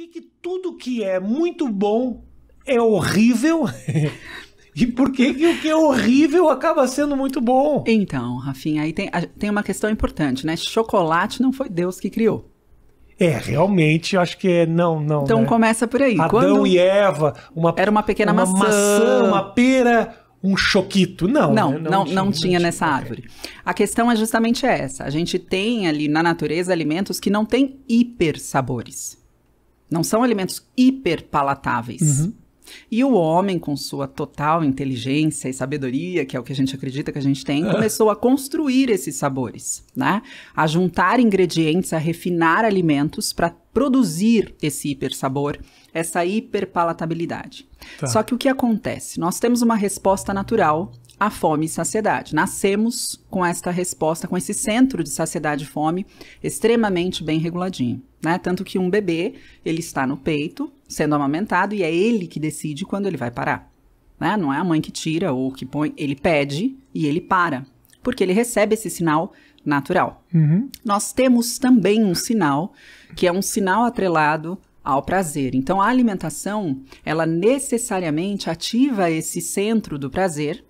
que tudo que é muito bom é horrível? E por que o que é horrível acaba sendo muito bom? Então, Rafinha, aí tem uma questão importante, né? Chocolate não foi Deus que criou. Realmente, eu acho que não. Então, né? Começa por aí. Adão e Eva, era uma pequena maçã, uma pera, um choquito. Não tinha nessa árvore. A questão é justamente essa. A gente tem ali na natureza alimentos que não têm hiper sabores. Não são alimentos hiper palatáveis. Uhum. E o homem, com sua total inteligência e sabedoria, que é o que a gente acredita que a gente tem, começou a construir esses sabores, né? A juntar ingredientes, a refinar alimentos para produzir esse hipersabor, essa hiperpalatabilidade. Tá. Só que o que acontece? Nós temos uma resposta natural à fome e saciedade. Nascemos com esta resposta, com esse centro de saciedade e fome extremamente bem reguladinho, né? Tanto que um bebê, ele está no peito, sendo amamentado, e é ele que decide quando ele vai parar, né? Não é a mãe que tira ou que põe, ele pede e ele para, porque ele recebe esse sinal natural. Uhum. Nós temos também um sinal, que é um sinal atrelado ao prazer. Então, a alimentação, ela necessariamente ativa esse centro do prazer,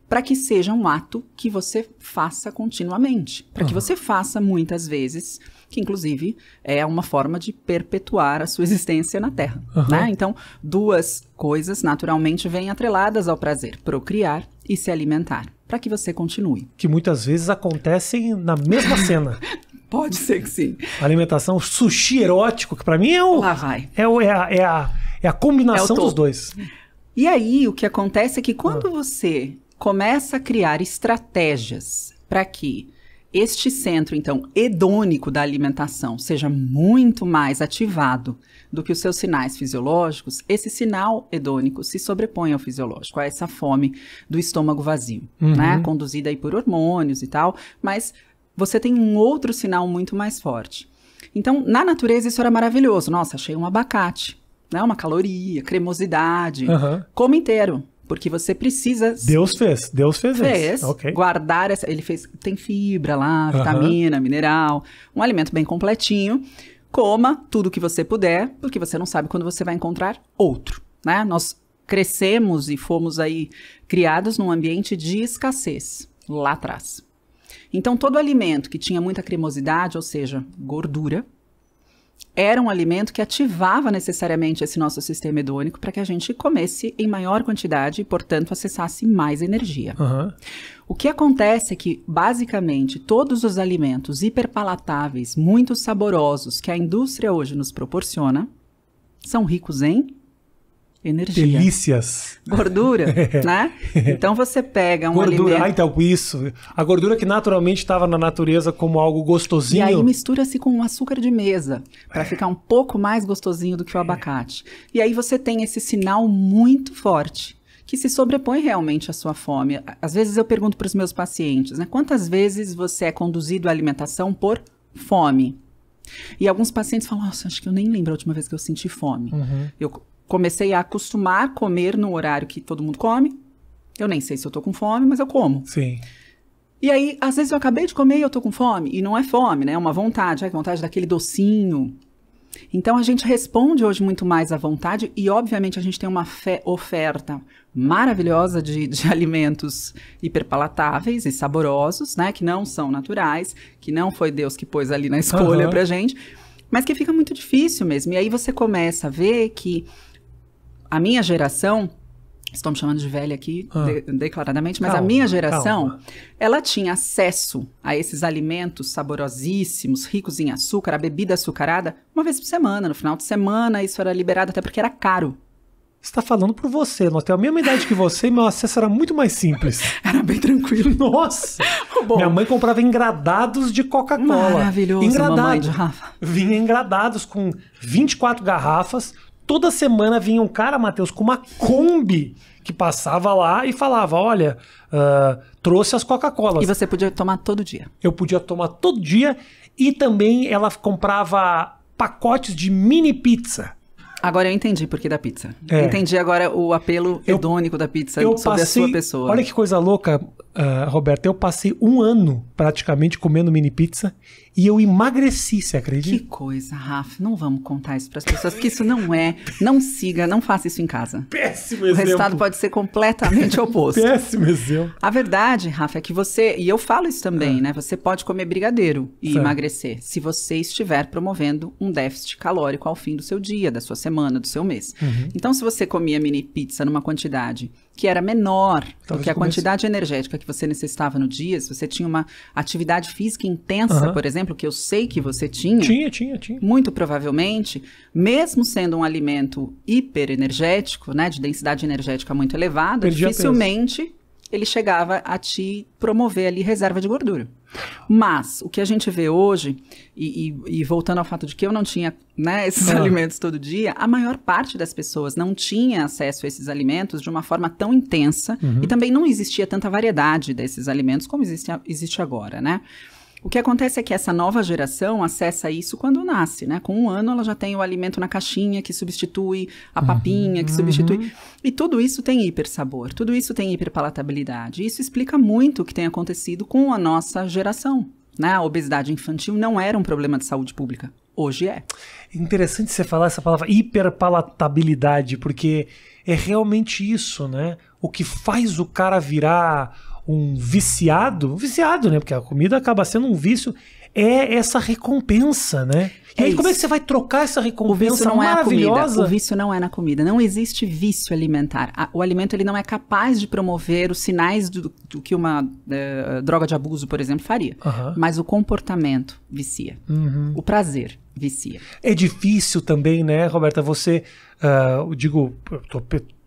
para que seja um ato que você faça continuamente, para que você faça muitas vezes, que inclusive é uma forma de perpetuar a sua existência na Terra, né? Então, duas coisas naturalmente vêm atreladas ao prazer: procriar e se alimentar, para que você continue. Que muitas vezes acontecem na mesma cena. Pode ser que sim. Alimentação, sushi erótico, que para mim é o... Lá vai. É a combinação dos dois. E aí, o que acontece é que quando você começa a criar estratégias para que este centro, então, hedônico da alimentação seja muito mais ativado do que os seus sinais fisiológicos, esse sinal hedônico se sobrepõe ao fisiológico, a essa fome do estômago vazio, né? Conduzida aí por hormônios e tal, mas você tem um outro sinal muito mais forte. Então, na natureza, isso era maravilhoso. Nossa, achei um abacate, né? Uma caloria, cremosidade, come inteiro. Porque você precisa... Deus fez isso. Okay. Guardar essa... Ele fez... Tem fibra lá, vitamina, mineral. Um alimento bem completinho. Coma tudo que você puder, porque você não sabe quando você vai encontrar outro, né? Nós crescemos e fomos aí criados num ambiente de escassez, lá atrás. Então, todo alimento que tinha muita cremosidade, ou seja, gordura, era um alimento que ativava necessariamente esse nosso sistema hedônico para que a gente comesse em maior quantidade e, portanto, acessasse mais energia. O que acontece é que, basicamente, todos os alimentos hiperpalatáveis, muito saborosos, que a indústria hoje nos proporciona, são ricos em energia. Delícias. Gordura, né? Então você pega um alimento... Então isso. A gordura que naturalmente estava na natureza como algo gostosinho. E aí mistura-se com um açúcar de mesa, para ficar um pouco mais gostosinho do que o abacate. E aí você tem esse sinal muito forte, que se sobrepõe realmente à sua fome. Às vezes eu pergunto para os meus pacientes, né? Quantas vezes você é conduzido à alimentação por fome? E alguns pacientes falam, nossa, acho que eu nem lembro a última vez que eu senti fome. Eu comecei a acostumar a comer no horário que todo mundo come. Eu nem sei se eu tô com fome, mas eu como. Sim. E aí, às vezes eu acabei de comer e eu tô com fome. E não é fome, né? É uma vontade. É vontade daquele docinho. Então, a gente responde hoje muito mais à vontade. E, obviamente, a gente tem uma oferta maravilhosa de alimentos hiperpalatáveis e saborosos, né? Que não são naturais. Que não foi Deus que pôs ali na escolha pra gente. Mas que fica muito difícil mesmo. E aí você começa a ver que a minha geração, estou me chamando de velha aqui declaradamente, mas a minha geração, ela tinha acesso a esses alimentos saborosíssimos, ricos em açúcar, a bebida açucarada, uma vez por semana. No final de semana isso era liberado até porque era caro. Você está falando por você. Nós temos a mesma idade que você e meu acesso era muito mais simples. Era bem tranquilo. Nossa! Minha mãe comprava engradados de Coca-Cola. Maravilhoso, mamãe de Rafa. Vinha engradados com 24 garrafas. Toda semana vinha um cara, Matheus, com uma Kombi que passava lá e falava, olha, trouxe as Coca-Colas. E você podia tomar todo dia. Eu podia tomar todo dia. E também ela comprava pacotes de mini pizza. Agora eu entendi por que da pizza. É. Entendi agora o apelo hedônico da pizza sobre a sua pessoa. Olha que coisa louca, Roberta. Eu passei 1 ano praticamente comendo mini pizza e eu emagreci, você acredita? Que coisa, Rafa. Não vamos contar isso para as pessoas, porque isso não é. Não siga, não faça isso em casa. Péssimo exemplo. O resultado pode ser completamente oposto. Péssimo exemplo. A verdade, Rafa, é que você, e eu falo isso também, né? Você pode comer brigadeiro e emagrecer se você estiver promovendo um déficit calórico ao fim do seu dia, da sua semana, do seu mês. Então, se você comia mini pizza numa quantidade que era menor do que a quantidade energética que você necessitava no dia, se você tinha uma atividade física intensa, por exemplo, que eu sei que você tinha. Tinha. Muito provavelmente, mesmo sendo um alimento hiperenergético, né, de densidade energética muito elevada, dificilmente ele chegava a te promover ali reserva de gordura. Mas o que a gente vê hoje, e voltando ao fato de que eu não tinha, né, esses alimentos todo dia, a maior parte das pessoas não tinha acesso a esses alimentos de uma forma tão intensa e também não existia tanta variedade desses alimentos como existe agora, né? O que acontece é que essa nova geração acessa isso quando nasce, né? Com 1 ano ela já tem o alimento na caixinha que substitui a papinha, que substitui... E tudo isso tem hipersabor, tudo isso tem hiperpalatabilidade. Isso explica muito o que tem acontecido com a nossa geração, né? A obesidade infantil não era um problema de saúde pública. Hoje é. Interessante você falar essa palavra hiperpalatabilidade, porque é realmente isso, né? O que faz o cara virar um viciado, né? Porque a comida acaba sendo um vício, é essa recompensa, né? E aí, como é que você vai trocar essa recompensa maravilhosa? O vício não é na comida. Não existe vício alimentar. O alimento ele não é capaz de promover os sinais do que uma droga de abuso, por exemplo, faria. Mas o comportamento vicia. O prazer vicia. É difícil também, né, Roberta? Você,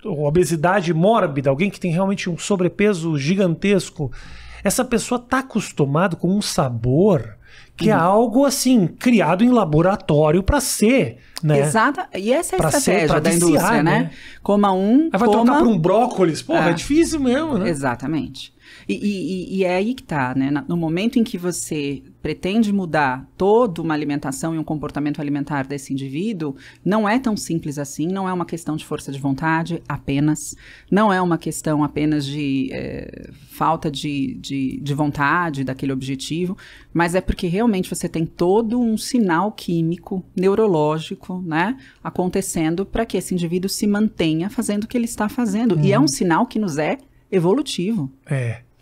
obesidade mórbida, alguém que tem realmente um sobrepeso gigantesco, essa pessoa está acostumada com um sabor que é algo assim, criado em laboratório para ser, né? Exato, e essa é a estratégia da indústria, né? Coma um, aí vai trocar por um brócolis, porra, é difícil mesmo, né? Exatamente. E é aí que tá, né? No momento em que você pretende mudar toda uma alimentação e um comportamento alimentar desse indivíduo, não é tão simples assim, não é uma questão de força de vontade apenas, não é uma questão apenas de falta de vontade daquele objetivo, mas é porque realmente você tem todo um sinal químico, neurológico, né, acontecendo para que esse indivíduo se mantenha fazendo o que ele está fazendo. E é um sinal que nos é evolutivo.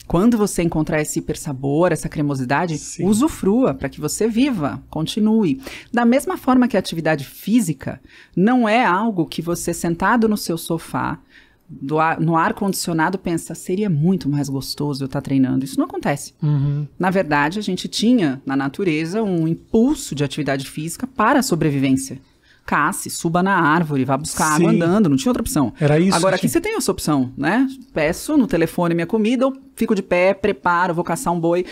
Quando você encontrar esse hipersabor, essa cremosidade, usufrua para que você viva, continue. Da mesma forma que a atividade física não é algo que você sentado no seu sofá, no ar-condicionado, pensa, seria muito mais gostoso eu estar treinando. Isso não acontece. Na verdade, a gente tinha na natureza um impulso de atividade física para a sobrevivência. Casse, suba na árvore, vá buscar água andando, não tinha outra opção. Era isso. Agora aqui você tem essa opção, né? Peço no telefone minha comida, eu fico de pé, preparo, vou caçar um boi.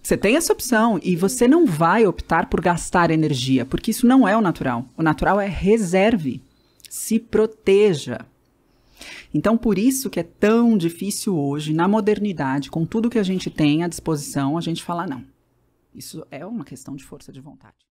Você tem essa opção e você não vai optar por gastar energia, porque isso não é o natural. O natural é reserve, se proteja. Então, por isso que é tão difícil hoje, na modernidade, com tudo que a gente tem à disposição, a gente falar não. Isso é uma questão de força de vontade.